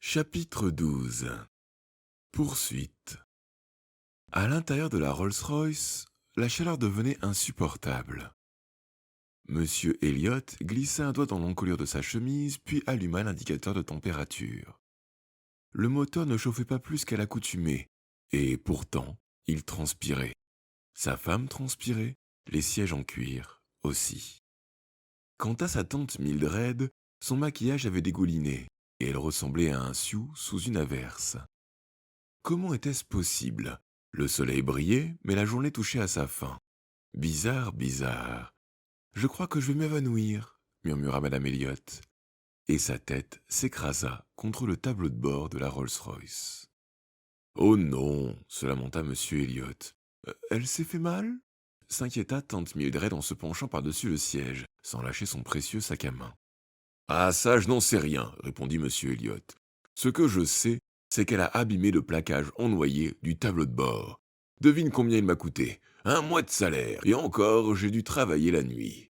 Chapitre 12. Poursuite. À l'intérieur de la Rolls-Royce, la chaleur devenait insupportable. Monsieur Elliot glissa un doigt dans l'encolure de sa chemise, puis alluma l'indicateur de température. Le moteur ne chauffait pas plus qu'à l'accoutumée, et pourtant, il transpirait. Sa femme transpirait, les sièges en cuir aussi. Quant à sa tante Mildred, son maquillage avait dégouliné, et elle ressemblait à un sioux sous une averse. Comment était-ce possible? Le soleil brillait, mais la journée touchait à sa fin. Bizarre, bizarre. Je crois que je vais m'évanouir, murmura Madame Elliot, et sa tête s'écrasa contre le tableau de bord de la Rolls-Royce. Oh non, se lamenta Monsieur Elliot. Elle s'est fait mal? S'inquiéta tante Mildred en se penchant par-dessus le siège, sans lâcher son précieux sac à main. Ah, ça, je n'en sais rien, répondit Monsieur Elliot. Ce que je sais, c'est qu'elle a abîmé le plaquage en noyer du tableau de bord. Devine combien il m'a coûté. 1 mois de salaire, et encore, j'ai dû travailler la nuit.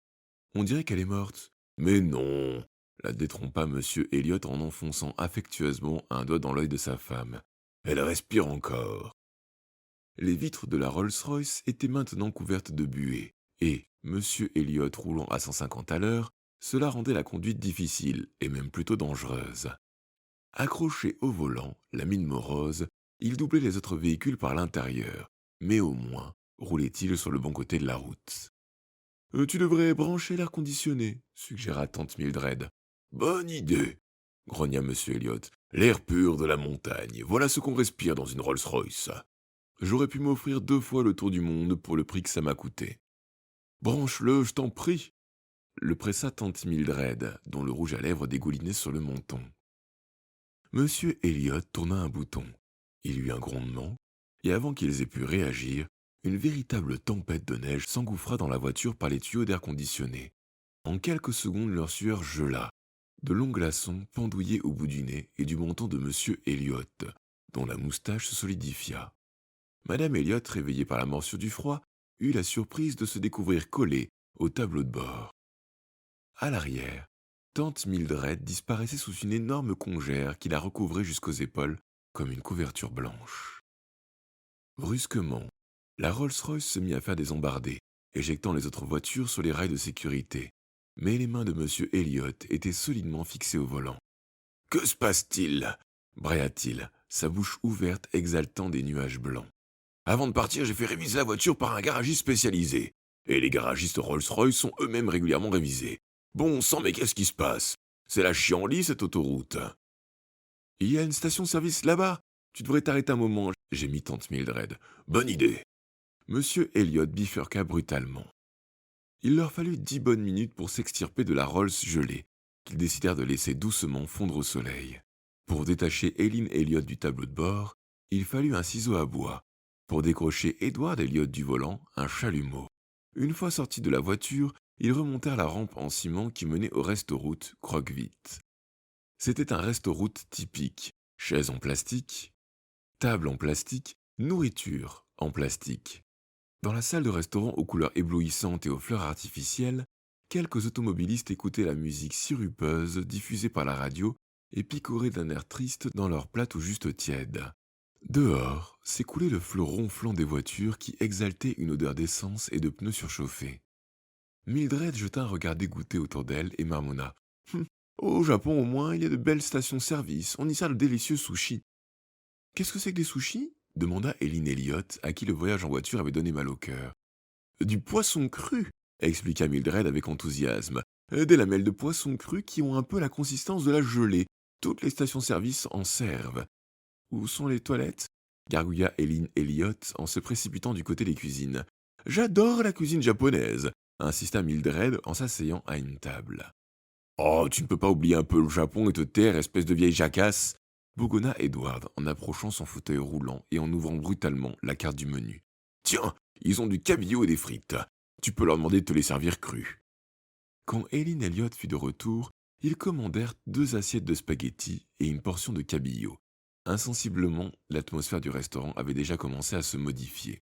On dirait qu'elle est morte. Mais non, la détrompa Monsieur Elliot en enfonçant affectueusement un doigt dans l'œil de sa femme. Elle respire encore. Les vitres de la Rolls-Royce étaient maintenant couvertes de buée, et, Monsieur Elliot roulant à 150 à l'heure, cela rendait la conduite difficile, et même plutôt dangereuse. Accroché au volant, la mine morose, il doublait les autres véhicules par l'intérieur, mais au moins roulait-il sur le bon côté de la route. Tu devrais brancher l'air conditionné, suggéra tante Mildred. Bonne idée, grogna Monsieur Elliot. L'air pur de la montagne, voilà ce qu'on respire dans une Rolls-Royce. J'aurais pu m'offrir 2 fois le tour du monde pour le prix que ça m'a coûté. Branche-le, je t'en prie, le pressa tante Mildred, dont le rouge à lèvres dégoulinait sur le menton. Monsieur Elliot tourna un bouton. Il y eut un grondement, et avant qu'ils aient pu réagir, une véritable tempête de neige s'engouffra dans la voiture par les tuyaux d'air conditionné. En quelques secondes, leur sueur gela. De longs glaçons pendouillaient au bout du nez et du menton de Monsieur Elliot, dont la moustache se solidifia. Madame Elliot, réveillée par la morsure du froid, eut la surprise de se découvrir collée au tableau de bord. À l'arrière, tante Mildred disparaissait sous une énorme congère qui la recouvrait jusqu'aux épaules comme une couverture blanche. Brusquement, la Rolls-Royce se mit à faire des embardées, éjectant les autres voitures sur les rails de sécurité. Mais les mains de Monsieur Elliot étaient solidement fixées au volant. « Que se passe-t-il » brailla-t-il, sa bouche ouverte exaltant des nuages blancs. « Avant de partir, j'ai fait réviser la voiture par un garagiste spécialisé. Et les garagistes Rolls-Royce sont eux-mêmes régulièrement révisés. Bon sang, mais qu'est-ce qui se passe? C'est la chienlit, cette autoroute. » « Il y a une station-service là-bas. Tu devrais t'arrêter un moment, » gémit tante Mildred. « Bonne idée. » Monsieur Elliot bifurqua brutalement. Il leur fallut 10 bonnes minutes pour s'extirper de la Rolls gelée, qu'ils décidèrent de laisser doucement fondre au soleil. Pour détacher Eileen Elliot du tableau de bord, il fallut un ciseau à bois. Pour décrocher Edward Elliot du volant, un chalumeau. Une fois sortis de la voiture, ils remontèrent la rampe en ciment qui menait au restaurant Croque-Vite. C'était un restaurant typique, chaises en plastique, table en plastique, nourriture en plastique. Dans la salle de restaurant aux couleurs éblouissantes et aux fleurs artificielles, quelques automobilistes écoutaient la musique sirupeuse diffusée par la radio et picoraient d'un air triste dans leur plat tout juste tiède. Dehors s'écoulait le flot ronflant des voitures qui exaltait une odeur d'essence et de pneus surchauffés. Mildred jeta un regard dégoûté autour d'elle et marmonna. Au Japon, au moins, il y a de belles stations-service. On y sert de délicieux sushis. Qu'est-ce que c'est que des sushis demanda Eileen Elliot, à qui le voyage en voiture avait donné mal au cœur. Du poisson cru, expliqua Mildred avec enthousiasme. Des lamelles de poisson cru qui ont un peu la consistance de la gelée. Toutes les stations-service en servent. Où sont les toilettes gargouilla Eileen Elliot en se précipitant du côté des cuisines. J'adore la cuisine japonaise, insista Mildred en s'asseyant à une table. Oh, tu ne peux pas oublier un peu le Japon et te taire, espèce de vieille jacasse bougonna Edward en approchant son fauteuil roulant et en ouvrant brutalement la carte du menu. Tiens, ils ont du cabillaud et des frites. Tu peux leur demander de te les servir crus. Quand Eileen Elliot fut de retour, ils commandèrent 2 assiettes de spaghettis et une portion de cabillaud. Insensiblement, l'atmosphère du restaurant avait déjà commencé à se modifier.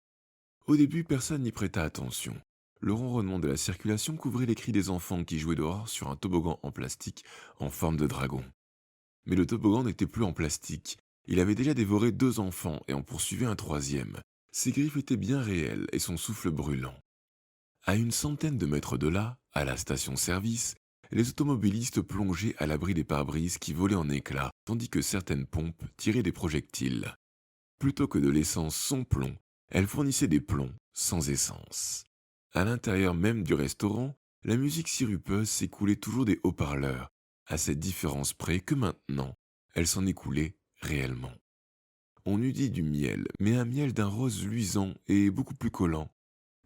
Au début, personne n'y prêta attention. Le ronronnement de la circulation couvrait les cris des enfants qui jouaient dehors sur un toboggan en plastique en forme de dragon. Mais le toboggan n'était plus en plastique. Il avait déjà dévoré 2 enfants et en poursuivait un troisième. Ses griffes étaient bien réelles et son souffle brûlant. À une centaine de mètres de là, à la station-service, les automobilistes plongeaient à l'abri des pare-brises qui volaient en éclats, tandis que certaines pompes tiraient des projectiles. Plutôt que de l'essence sans plomb, elles fournissaient des plombs sans essence. À l'intérieur même du restaurant, la musique sirupeuse s'écoulait toujours des haut-parleurs, à cette différence près que maintenant, elle s'en écoulait réellement. On eût dit du miel, mais un miel d'un rose luisant et beaucoup plus collant.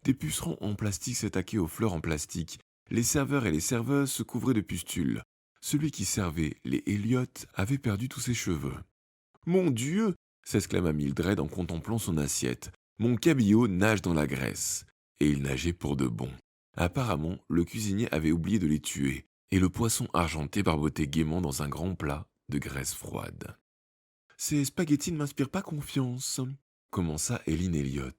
Des pucerons en plastique s'attaquaient aux fleurs en plastique. Les serveurs et les serveuses se couvraient de pustules. Celui qui servait, les Elliot, avait perdu tous ses cheveux. Mon Dieu! S'exclama Mildred en contemplant son assiette. Mon cabillaud nage dans la graisse. Et il nageait pour de bon. Apparemment, le cuisinier avait oublié de les tuer, et le poisson argenté barbotait gaiement dans un grand plat de graisse froide. Ces spaghettis ne m'inspirent pas confiance, commença Eileen Elliot.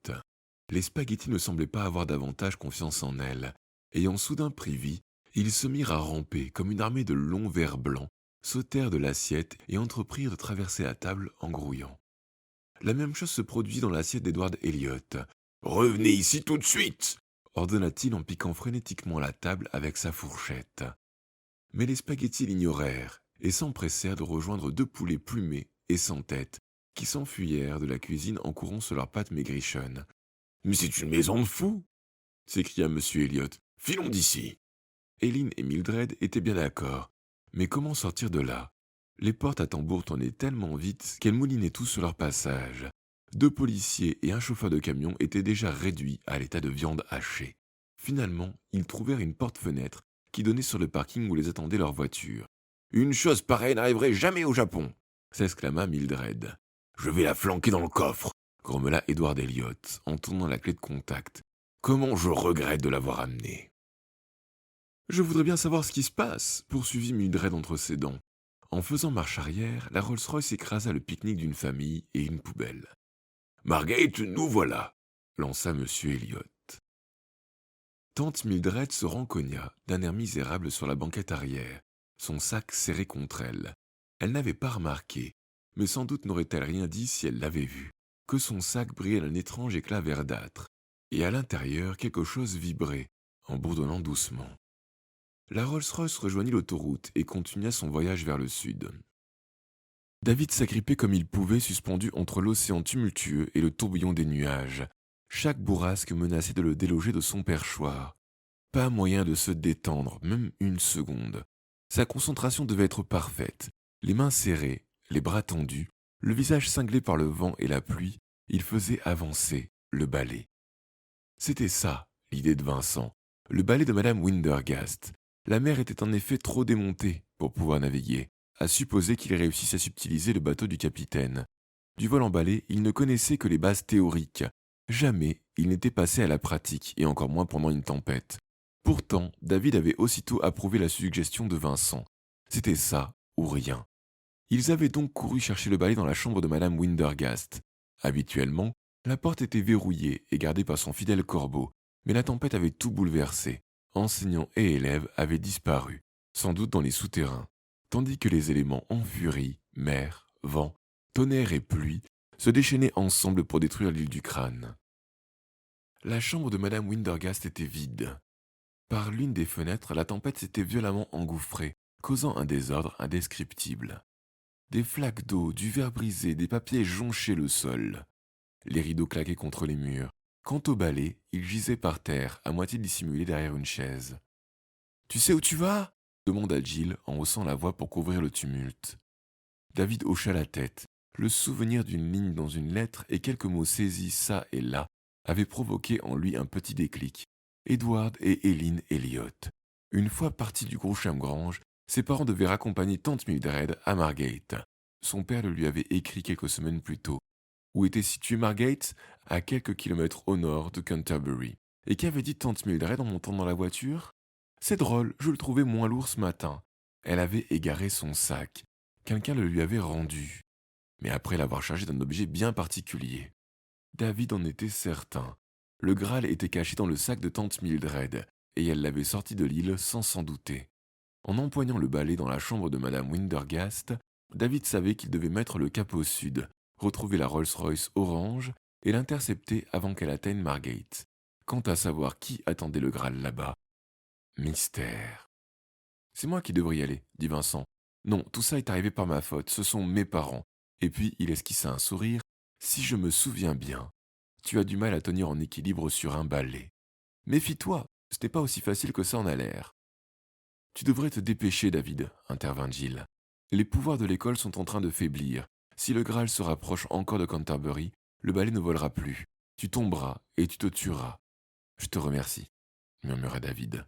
Les spaghettis ne semblaient pas avoir davantage confiance en elle. Ayant soudain pris vie, ils se mirent à ramper comme une armée de longs vers blancs, sautèrent de l'assiette et entreprirent de traverser la table en grouillant. La même chose se produisit dans l'assiette d'Edward Elliot. « Revenez ici tout de suite !» ordonna-t-il en piquant frénétiquement la table avec sa fourchette. Mais les spaghettis l'ignorèrent et s'empressèrent de rejoindre 2 poulets plumés et sans tête qui s'enfuyèrent de la cuisine en courant sur leurs pattes maigrichonnes. « Mais c'est une maison de fous !» s'écria M. Elliot. « Filons d'ici !» Eileen et Mildred étaient bien d'accord. Mais comment sortir de là? Les portes à tambour tournaient tellement vite qu'elles moulinaient tous sur leur passage. 2 policiers et un chauffeur de camion étaient déjà réduits à l'état de viande hachée. Finalement, ils trouvèrent une porte-fenêtre qui donnait sur le parking où les attendait leur voiture. « Une chose pareille n'arriverait jamais au Japon !» s'exclama Mildred. « Je vais la flanquer dans le coffre !» grommela Edward Elliot en tournant la clé de contact. « Comment je regrette de l'avoir amenée !»« Je voudrais bien savoir ce qui se passe !» poursuivit Mildred entre ses dents. En faisant marche arrière, la Rolls-Royce écrasa le pique-nique d'une famille et une poubelle. « Margate, nous voilà !» lança M. Elliot. Tante Mildred se rencogna d'un air misérable sur la banquette arrière, son sac serré contre elle. Elle n'avait pas remarqué, mais sans doute n'aurait-elle rien dit si elle l'avait vu, que son sac brillait d'un étrange éclat verdâtre, et à l'intérieur quelque chose vibrait, en bourdonnant doucement. La Rolls-Royce rejoignit l'autoroute et continua son voyage vers le sud. David s'agrippait comme il pouvait, suspendu entre l'océan tumultueux et le tourbillon des nuages. Chaque bourrasque menaçait de le déloger de son perchoir. Pas moyen de se détendre, même une seconde. Sa concentration devait être parfaite. Les mains serrées, les bras tendus, le visage cinglé par le vent et la pluie, il faisait avancer le balai. C'était ça, l'idée de Vincent, le balai de Madame Wintergast. La mer était en effet trop démontée pour pouvoir naviguer, à supposer qu'il réussisse à subtiliser le bateau du capitaine. Du vol en balai, il ne connaissait que les bases théoriques. Jamais il n'était passé à la pratique, et encore moins pendant une tempête. Pourtant, David avait aussitôt approuvé la suggestion de Vincent. C'était ça ou rien. Ils avaient donc couru chercher le balai dans la chambre de Madame Wintergast. Habituellement, la porte était verrouillée et gardée par son fidèle corbeau, mais la tempête avait tout bouleversé. Enseignants et élèves avaient disparu, sans doute dans les souterrains, tandis que les éléments en furie, mer, vent, tonnerre et pluie, se déchaînaient ensemble pour détruire l'île du Crâne. La chambre de Madame Wintergast était vide. Par l'une des fenêtres, la tempête s'était violemment engouffrée, causant un désordre indescriptible. Des flaques d'eau, du verre brisé, des papiers jonchaient le sol. Les rideaux claquaient contre les murs. Quant au balai, il gisait par terre, à moitié dissimulé derrière une chaise. « Tu sais où tu vas ?» demanda Jill en haussant la voix pour couvrir le tumulte. David hocha la tête. Le souvenir d'une ligne dans une lettre et quelques mots saisis çà et là avaient provoqué en lui un petit déclic. Edward et Eileen Elliot. Une fois partis du Gros Chamgrange, ses parents devaient raccompagner tante Mildred à Margate. Son père le lui avait écrit quelques semaines plus tôt. Où était située Margate? À quelques kilomètres au nord de Canterbury. Et qu'avait dit tante Mildred en montant dans la voiture? C'est drôle, je le trouvais moins lourd ce matin. Elle avait égaré son sac. Quelqu'un le lui avait rendu. Mais après l'avoir chargé d'un objet bien particulier. David en était certain. Le Graal était caché dans le sac de tante Mildred, et elle l'avait sorti de l'île sans s'en douter. En empoignant le balai dans la chambre de Madame Wintergast, David savait qu'il devait mettre le cap au sud, retrouver la Rolls-Royce orange et l'intercepter avant qu'elle atteigne Margate. Quant à savoir qui attendait le Graal là-bas, mystère. C'est moi qui devrais y aller, dit Vincent. Non, tout ça est arrivé par ma faute, ce sont mes parents. Et puis il esquissa un sourire. Si je me souviens bien, tu as du mal à tenir en équilibre sur un balai. Méfie-toi, ce n'est pas aussi facile que ça en a l'air. Tu devrais te dépêcher, David, intervint Jill. Les pouvoirs de l'école sont en train de faiblir. Si le Graal se rapproche encore de Canterbury, le balai ne volera plus. Tu tomberas et tu te tueras. Je te remercie, murmura David.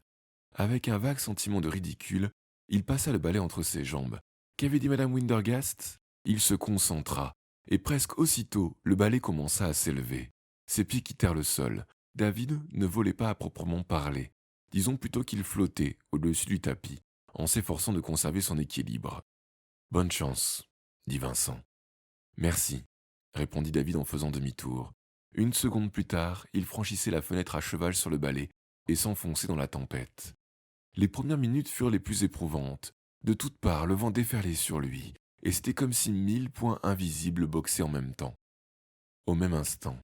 Avec un vague sentiment de ridicule, il passa le balai entre ses jambes. Qu'avait dit Madame Windergast? Il se concentra, et presque aussitôt, le balai commença à s'élever. Ses pieds quittèrent le sol. David ne volait pas à proprement parler. Disons plutôt qu'il flottait au-dessus du tapis, en s'efforçant de conserver son équilibre. Bonne chance, dit Vincent. Merci, répondit David en faisant demi-tour. Une seconde plus tard, il franchissait la fenêtre à cheval sur le balai et s'enfonçait dans la tempête. Les premières minutes furent les plus éprouvantes. De toutes parts, le vent déferlait sur lui, et c'était comme si 1000 poings invisibles boxaient en même temps. Au même instant,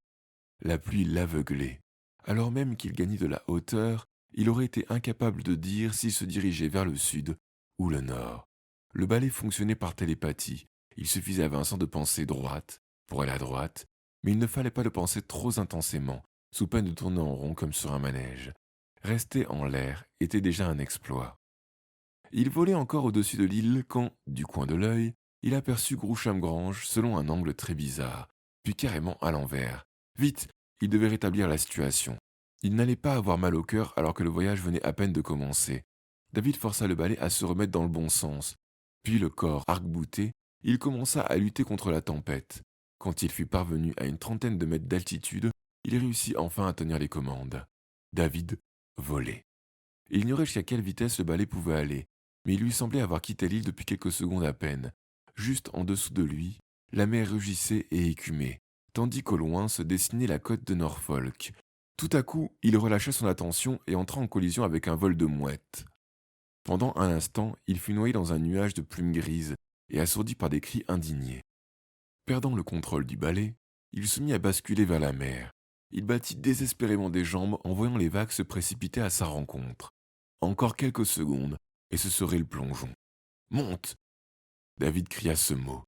la pluie l'aveuglait. Alors même qu'il gagnait de la hauteur, il aurait été incapable de dire s'il se dirigeait vers le sud ou le nord. Le balai fonctionnait par télépathie. Il suffisait à Vincent de penser droite pour aller à droite, mais il ne fallait pas le penser trop intensément, sous peine de tourner en rond comme sur un manège. Rester en l'air était déjà un exploit. Il volait encore au-dessus de l'île quand, du coin de l'œil, il aperçut Groucham-Grange selon un angle très bizarre, puis carrément à l'envers. Vite, il devait rétablir la situation. Il n'allait pas avoir mal au cœur alors que le voyage venait à peine de commencer. David força le balai à se remettre dans le bon sens. Puis le corps arc-bouté, il commença à lutter contre la tempête. Quand il fut parvenu à une trentaine de mètres d'altitude, il réussit enfin à tenir les commandes. David volait. Il ignorait jusqu'à quelle vitesse le balai pouvait aller, mais il lui semblait avoir quitté l'île depuis quelques secondes à peine. Juste en dessous de lui, la mer rugissait et écumait, tandis qu'au loin se dessinait la côte de Norfolk. Tout à coup, il relâcha son attention et entra en collision avec un vol de mouettes. Pendant un instant, il fut noyé dans un nuage de plumes grises et assourdi par des cris indignés. Perdant le contrôle du balai, il se mit à basculer vers la mer. Il battit désespérément des jambes en voyant les vagues se précipiter à sa rencontre. Encore quelques secondes, et ce serait le plongeon. « Monte !» David cria ce mot,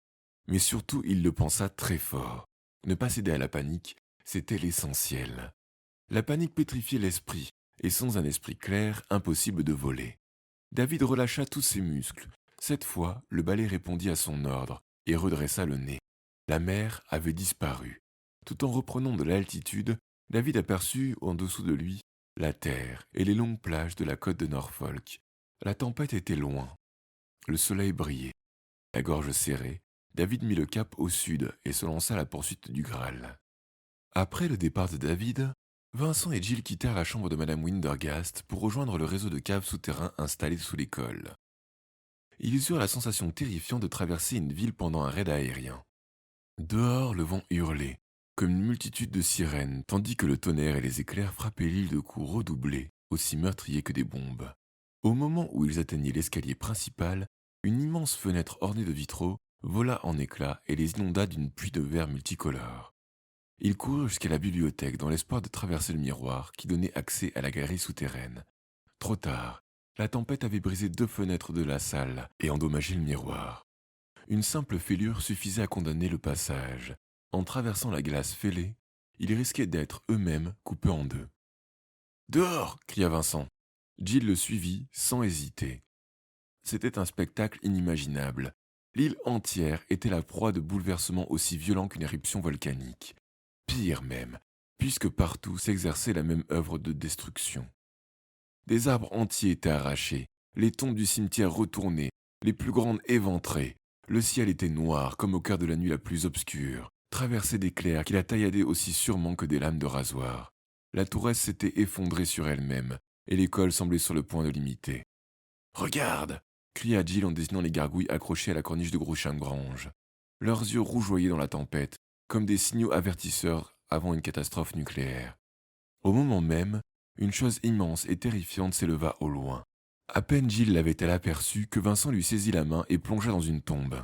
mais surtout il le pensa très fort. Ne pas céder à la panique, c'était l'essentiel. La panique pétrifiait l'esprit, et sans un esprit clair, impossible de voler. David relâcha tous ses muscles. Cette fois, le balai répondit à son ordre, et redressa le nez. La mer avait disparu. Tout en reprenant de l'altitude, David aperçut, en dessous de lui, la terre et les longues plages de la côte de Norfolk. La tempête était loin. Le soleil brillait. La gorge serrée, David mit le cap au sud et se lança à la poursuite du Graal. Après le départ de David, Vincent et Jill quittèrent la chambre de Madame Windergast pour rejoindre le réseau de caves souterrains installés sous l'école. Ils eurent la sensation terrifiante de traverser une ville pendant un raid aérien. Dehors, le vent hurlait, comme une multitude de sirènes, tandis que le tonnerre et les éclairs frappaient l'île de coups redoublés, aussi meurtriers que des bombes. Au moment où ils atteignaient l'escalier principal, une immense fenêtre ornée de vitraux vola en éclats et les inonda d'une pluie de verre multicolore. Ils coururent jusqu'à la bibliothèque dans l'espoir de traverser le miroir qui donnait accès à la galerie souterraine. Trop tard, la tempête avait brisé 2 fenêtres de la salle et endommagé le miroir. Une simple fêlure suffisait à condamner le passage. En traversant la glace fêlée, ils risquaient d'être eux-mêmes coupés en deux. « Dehors !» cria Vincent. Jill le suivit sans hésiter. C'était un spectacle inimaginable. L'île entière était la proie de bouleversements aussi violents qu'une éruption volcanique. Pire même, puisque partout s'exerçait la même œuvre de destruction. Des arbres entiers étaient arrachés, les tombes du cimetière retournées, les plus grandes éventrées. Le ciel était noir comme au cœur de la nuit la plus obscure, traversé d'éclairs qui la tailladaient aussi sûrement que des lames de rasoir. La tourelle s'était effondrée sur elle-même, et l'école semblait sur le point de l'imiter. « Regarde !» cria Jill en désignant les gargouilles accrochées à la corniche de Groucham-Grange. Leurs yeux rougeoyaient dans la tempête, comme des signaux avertisseurs avant une catastrophe nucléaire. Au moment même, une chose immense et terrifiante s'éleva au loin. À peine Jill l'avait-elle aperçue que Vincent lui saisit la main et plongea dans une tombe.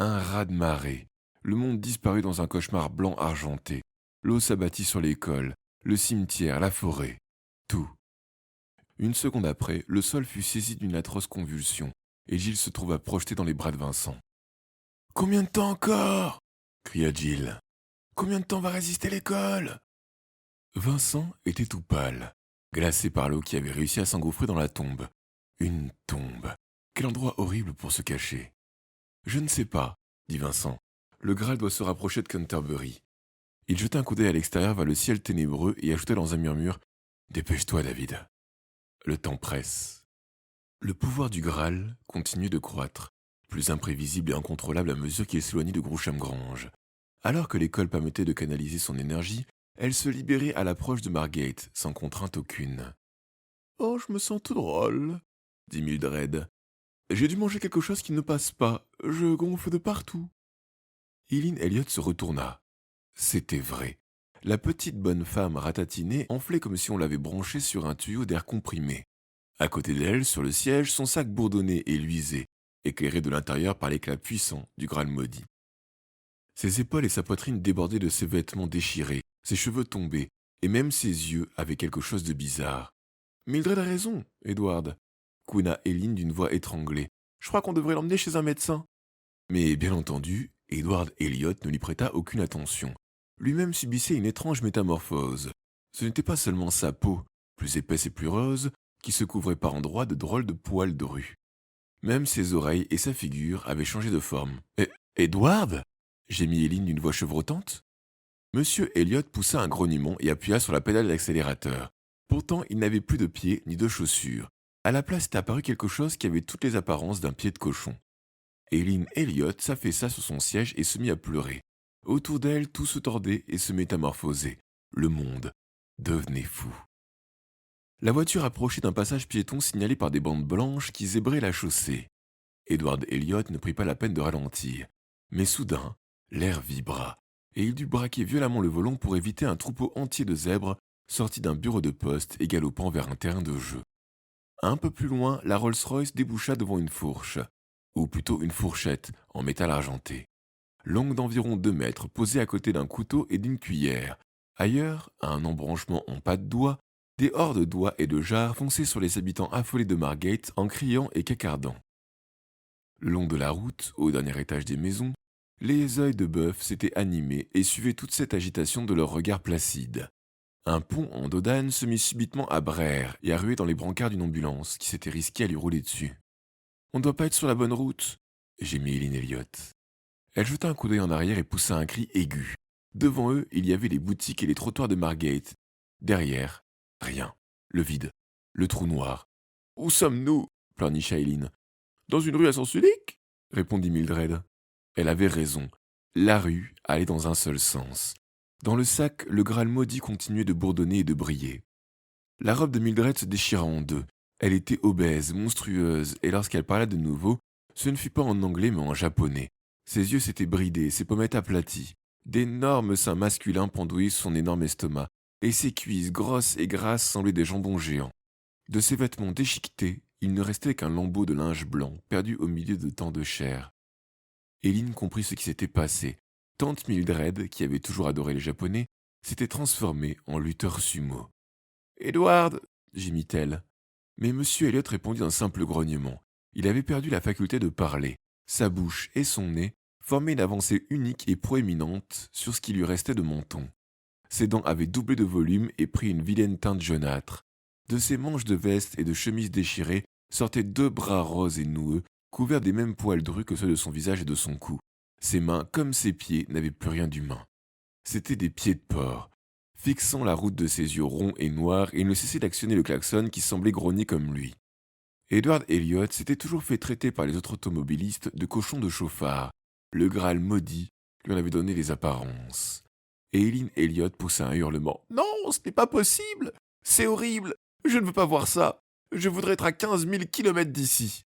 Un raz-de-marée. Le monde disparut dans un cauchemar blanc argenté. L'eau s'abattit sur l'école, le cimetière, la forêt. Tout. Une seconde après, le sol fut saisi d'une atroce convulsion, et Giles se trouva projeté dans les bras de Vincent. « Combien de temps encore ?» cria Giles. « Combien de temps va résister l'école ?» Vincent était tout pâle, glacé par l'eau qui avait réussi à s'engouffrer dans la tombe. Une tombe. Quel endroit horrible pour se cacher. « Je ne sais pas, » dit Vincent. « Le Graal doit se rapprocher de Canterbury. » Il jeta un coup d'œil à l'extérieur vers le ciel ténébreux et ajouta dans un murmure « Dépêche-toi, David. Le temps presse. » Le pouvoir du Graal continuait de croître, plus imprévisible et incontrôlable à mesure qu'il s'éloignait de Groucham-Grange. Alors que l'école permettait de canaliser son énergie, elle se libérait à l'approche de Margate, sans contrainte aucune. « Oh, je me sens tout drôle, » dit Mildred. « J'ai dû manger quelque chose qui ne passe pas, je gonfle de partout. » Eileen Elliott se retourna. C'était vrai. La petite bonne femme ratatinée enflait comme si on l'avait branchée sur un tuyau d'air comprimé. À côté d'elle, sur le siège, son sac bourdonnait et luisait, éclairé de l'intérieur par l'éclat puissant du Graal maudit. Ses épaules et sa poitrine débordaient de ses vêtements déchirés, ses cheveux tombés, et même ses yeux avaient quelque chose de bizarre. « Mildred a raison, Edward », couina Eileen d'une voix étranglée. « Je crois qu'on devrait l'emmener chez un médecin. » Mais bien entendu, Edward Elliot ne lui prêta aucune attention. Lui-même subissait une étrange métamorphose. Ce n'était pas seulement sa peau, plus épaisse et plus rose, qui se couvrait par endroits de drôles de poils drus. Même ses oreilles et sa figure avaient changé de forme. « Edward » gémit Eileen d'une voix chevrotante. Monsieur Elliot poussa un grognement et appuya sur la pédale d'accélérateur. Pourtant, il n'avait plus de pieds ni de chaussures. À la place était apparu quelque chose qui avait toutes les apparences d'un pied de cochon. Eileen Elliot s'affaissa sur son siège et se mit à pleurer. Autour d'elle, tout se tordait et se métamorphosait. Le monde devenait fou. La voiture approchait d'un passage piéton signalé par des bandes blanches qui zébraient la chaussée. Edward Elliot ne prit pas la peine de ralentir. Mais soudain, l'air vibra, et il dut braquer violemment le volant pour éviter un troupeau entier de zèbres sortis d'un bureau de poste et galopant vers un terrain de jeu. Un peu plus loin, la Rolls-Royce déboucha devant une fourche, ou plutôt une fourchette en métal argenté. Longue d'environ 2 mètres, posée à côté d'un couteau et d'une cuillère. Ailleurs, à un embranchement en pas de doigts, des hordes d'oies et de jarres fonçaient sur les habitants affolés de Margate en criant et cacardant. Le long de la route, au dernier étage des maisons, les œils de bœuf s'étaient animés et suivaient toute cette agitation de leurs regards placides. Un pont en dos d'âne se mit subitement à braire et à ruer dans les brancards d'une ambulance qui s'était risquée à lui rouler dessus. « On ne doit pas être sur la bonne route », gémit Eileen Elliot. Elle jeta un coup d'œil en arrière et poussa un cri aigu. Devant eux, il y avait les boutiques et les trottoirs de Margate. Derrière, rien. Le vide. Le trou noir. « Où sommes-nous » pleurnicha Eileen. « Dans une rue à sens unique » répondit Mildred. Elle avait raison. La rue allait dans un seul sens. Dans le sac, le Graal maudit continuait de bourdonner et de briller. La robe de Mildred se déchira en deux. Elle était obèse, monstrueuse, et lorsqu'elle parla de nouveau, ce ne fut pas en anglais mais en japonais. Ses yeux s'étaient bridés, ses pommettes aplaties. D'énormes seins masculins pendouillaient sur son énorme estomac, et ses cuisses grosses et grasses semblaient des jambons géants. De ses vêtements déchiquetés, il ne restait qu'un lambeau de linge blanc, perdu au milieu de tant de chair. Eileen comprit ce qui s'était passé. Tante Mildred, qui avait toujours adoré les Japonais, s'était transformée en lutteur sumo. « Edward » gémit-elle. Mais M. Elliot répondit d'un simple grognement. Il avait perdu la faculté de parler. Sa bouche et son nez formaient une avancée unique et proéminente sur ce qui lui restait de menton. Ses dents avaient doublé de volume et pris une vilaine teinte jaunâtre. De ses manches de veste et de chemise déchirées sortaient 2 bras roses et noueux, couverts des mêmes poils drus que ceux de son visage et de son cou. Ses mains, comme ses pieds, n'avaient plus rien d'humain. C'étaient des pieds de porc. Fixant la route de ses yeux ronds et noirs, il ne cessait d'actionner le klaxon qui semblait grogner comme lui. Edward Elliot s'était toujours fait traiter par les autres automobilistes de cochon de chauffard. Le Graal maudit lui en avait donné les apparences. Et Eileen Elliot poussa un hurlement. « Non, ce n'est pas possible! C'est horrible! Je ne veux pas voir ça! Je voudrais être à 15 000 kilomètres d'ici !»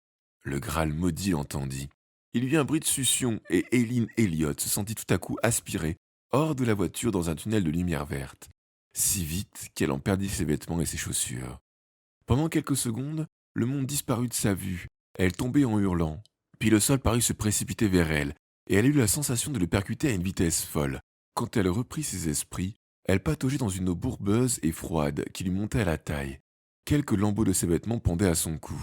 Le Graal maudit l'entendit. Il y eut un bruit de succion et Eileen Elliot se sentit tout à coup aspirée hors de la voiture dans un tunnel de lumière verte, si vite qu'elle en perdit ses vêtements et ses chaussures. Pendant quelques secondes, le monde disparut de sa vue. Elle tombait en hurlant. Puis le sol parut se précipiter vers elle, et elle a eu la sensation de le percuter à une vitesse folle. Quand elle reprit ses esprits, elle pataugeait dans une eau bourbeuse et froide qui lui montait à la taille. Quelques lambeaux de ses vêtements pendaient à son cou.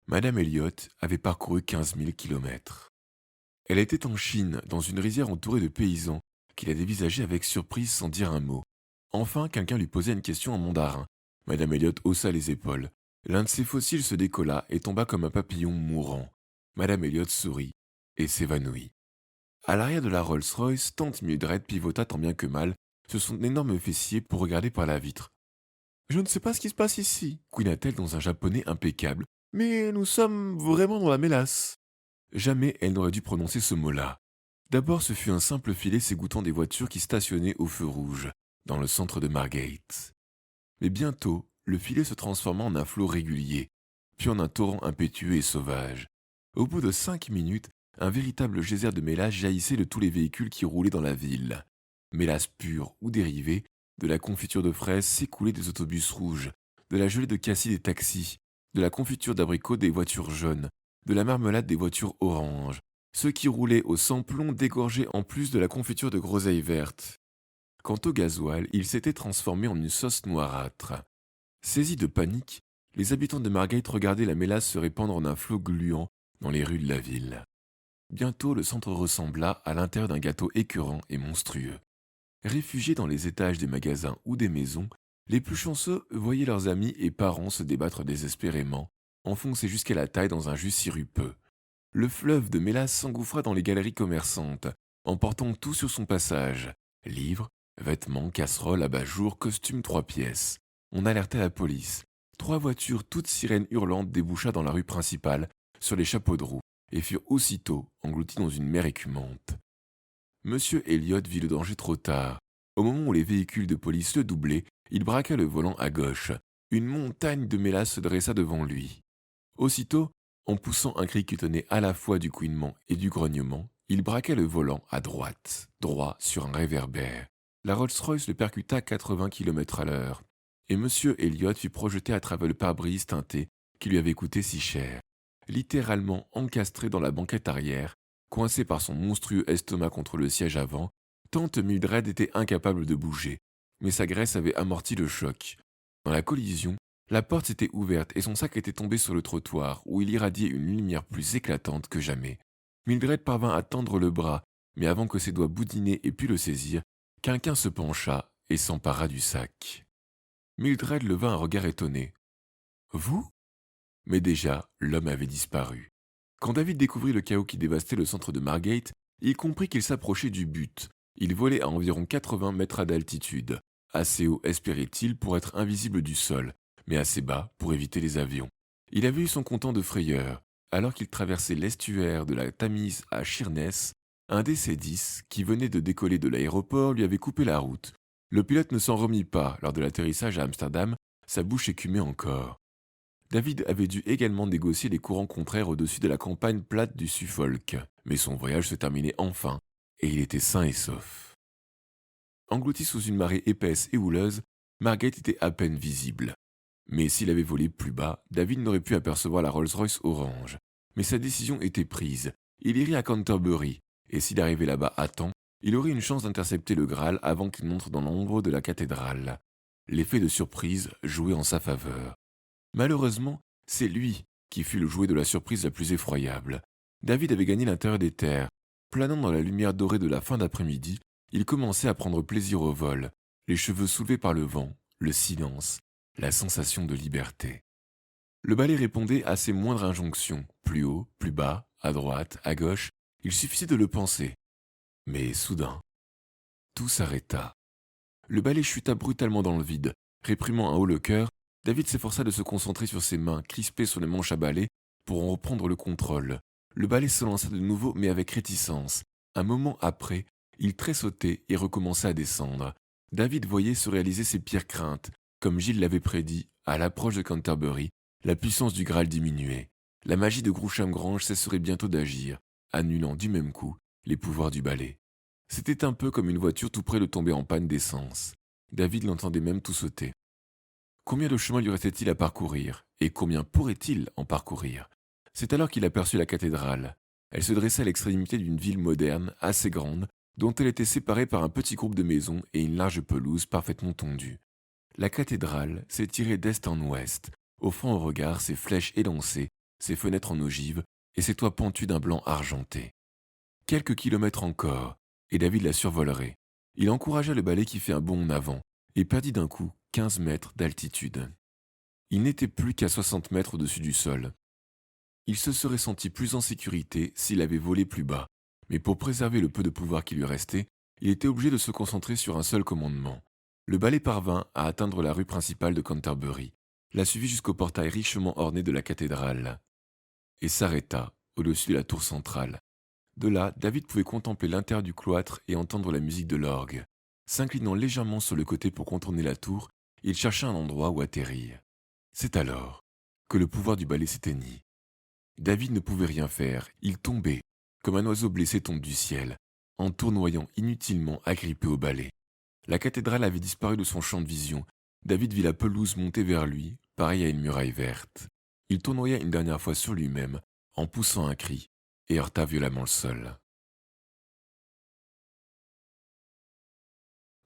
Madame Elliot avait parcouru 15 000 kilomètres. Elle était en Chine, dans une rizière entourée de paysans, qui la dévisageaient avec surprise sans dire un mot. Enfin, quelqu'un lui posait une question en mandarin. Madame Elliot haussa les épaules. L'un de ses fossiles se décolla et tomba comme un papillon mourant. Madame Elliot sourit et s'évanouit. À l'arrière de la Rolls-Royce, tante Mildred pivota tant bien que mal sur son énorme fessier pour regarder par la vitre. Je ne sais pas ce qui se passe ici, couina-t-elle dans un japonais impeccable, mais nous sommes vraiment dans la mélasse. Jamais elle n'aurait dû prononcer ce mot-là. D'abord, ce fut un simple filet s'égouttant des voitures qui stationnaient au feu rouge, dans le centre de Margate. Mais bientôt, le filet se transforma en un flot régulier, puis en un torrent impétueux et sauvage. Au bout de 5 minutes, un véritable geyser de mélasse jaillissait de tous les véhicules qui roulaient dans la ville. Mélasse pure ou dérivée, de la confiture de fraises s'écoulait des autobus rouges, de la gelée de cassis des taxis, de la confiture d'abricots des voitures jaunes, de la marmelade des voitures oranges. Ceux qui roulaient au sans-plomb dégorgeaient en plus de la confiture de groseilles vertes. Quant au gasoil, il s'était transformé en une sauce noirâtre. Saisis de panique, les habitants de Margate regardaient la mélasse se répandre en un flot gluant dans les rues de la ville. Bientôt, le centre ressembla à l'intérieur d'un gâteau écœurant et monstrueux. Réfugiés dans les étages des magasins ou des maisons, les plus chanceux voyaient leurs amis et parents se débattre désespérément, enfoncés jusqu'à la taille dans un jus sirupeux. Le fleuve de mélasse s'engouffra dans les galeries commerçantes, emportant tout sur son passage. Livres, vêtements, casseroles, abat-jours, costumes 3 pièces. On alerta la police. 3 voitures toutes sirènes hurlantes déboucha dans la rue principale, sur les chapeaux de roue, et furent aussitôt englouties dans une mer écumante. Monsieur Elliot vit le danger trop tard. Au moment où les véhicules de police le doublaient, il braqua le volant à gauche. Une montagne de mélasse se dressa devant lui. Aussitôt, en poussant un cri qui tenait à la fois du couinement et du grognement, il braqua le volant à droite, droit sur un réverbère. La Rolls-Royce le percuta à 80 km/h, et Monsieur Elliot fut projeté à travers le pare-brise teinté qui lui avait coûté si cher. Littéralement encastré dans la banquette arrière, coincé par son monstrueux estomac contre le siège avant, tante Mildred était incapable de bouger, mais sa graisse avait amorti le choc. Dans la collision, la porte s'était ouverte et son sac était tombé sur le trottoir où il irradiait une lumière plus éclatante que jamais. Mildred parvint à tendre le bras, mais avant que ses doigts boudinés aient pu le saisir, quelqu'un se pencha et s'empara du sac. Mildred leva un regard étonné. « Vous ?» Mais déjà, l'homme avait disparu. Quand David découvrit le chaos qui dévastait le centre de Margate, il comprit qu'il s'approchait du but. Il volait à environ 80 mètres d'altitude. Assez haut espérait-il pour être invisible du sol, mais assez bas pour éviter les avions. Il avait eu son comptant de frayeur. Alors qu'il traversait l'estuaire de la Tamise à Sheerness, un DC-10 qui venait de décoller de l'aéroport lui avait coupé la route. Le pilote ne s'en remit pas lors de l'atterrissage à Amsterdam, sa bouche écumait encore. David avait dû également négocier les courants contraires au-dessus de la campagne plate du Suffolk, mais son voyage se terminait enfin, et il était sain et sauf. Englouti sous une marée épaisse et houleuse, Margate était à peine visible. Mais s'il avait volé plus bas, David n'aurait pu apercevoir la Rolls-Royce orange. Mais sa décision était prise. Il irait à Canterbury, et s'il arrivait là-bas à temps, il aurait une chance d'intercepter le Graal avant qu'il n'entre dans l'ombre de la cathédrale. L'effet de surprise jouait en sa faveur. Malheureusement, c'est lui qui fut le jouet de la surprise la plus effroyable. David avait gagné l'intérieur des terres. Planant dans la lumière dorée de la fin d'après-midi, il commençait à prendre plaisir au vol, les cheveux soulevés par le vent, le silence, la sensation de liberté. Le balai répondait à ses moindres injonctions, plus haut, plus bas, à droite, à gauche, il suffisait de le penser. Mais soudain, tout s'arrêta. Le balai chuta brutalement dans le vide, réprimant un haut le cœur. David s'efforça de se concentrer sur ses mains, crispées sur les manches à balai, pour en reprendre le contrôle. Le balai se lança de nouveau, mais avec réticence. Un moment après, il tressautait et recommença à descendre. David voyait se réaliser ses pires craintes. Comme Gilles l'avait prédit, à l'approche de Canterbury, la puissance du Graal diminuait. La magie de Groucham Grange cesserait bientôt d'agir, annulant du même coup les pouvoirs du balai. C'était un peu comme une voiture tout près de tomber en panne d'essence. David l'entendait même tout sauter. Combien de chemin lui restait-il à parcourir, et combien pourrait-il en parcourir? C'est alors qu'il aperçut la cathédrale. Elle se dressait à l'extrémité d'une ville moderne, assez grande, dont elle était séparée par un petit groupe de maisons et une large pelouse parfaitement tondue. La cathédrale s'étirait d'est en ouest, offrant au regard ses flèches élancées, ses fenêtres en ogive et ses toits pentus d'un blanc argenté. Quelques kilomètres encore, et David la survolerait. Il encouragea le balai qui fait un bond en avant, et perdit d'un coup 15 mètres d'altitude. Il n'était plus qu'à 60 mètres au-dessus du sol. Il se serait senti plus en sécurité s'il avait volé plus bas, mais pour préserver le peu de pouvoir qui lui restait, il était obligé de se concentrer sur un seul commandement. Le balai parvint à atteindre la rue principale de Canterbury, la suivit jusqu'au portail richement orné de la cathédrale, et s'arrêta au-dessus de la tour centrale. De là, David pouvait contempler l'intérieur du cloître et entendre la musique de l'orgue. S'inclinant légèrement sur le côté pour contourner la tour, il chercha un endroit où atterrir. C'est alors que le pouvoir du balai s'éteignit. David ne pouvait rien faire, il tombait, comme un oiseau blessé tombe du ciel, en tournoyant inutilement agrippé au balai. La cathédrale avait disparu de son champ de vision. David vit la pelouse monter vers lui, pareille à une muraille verte. Il tournoya une dernière fois sur lui-même, en poussant un cri, et heurta violemment le sol.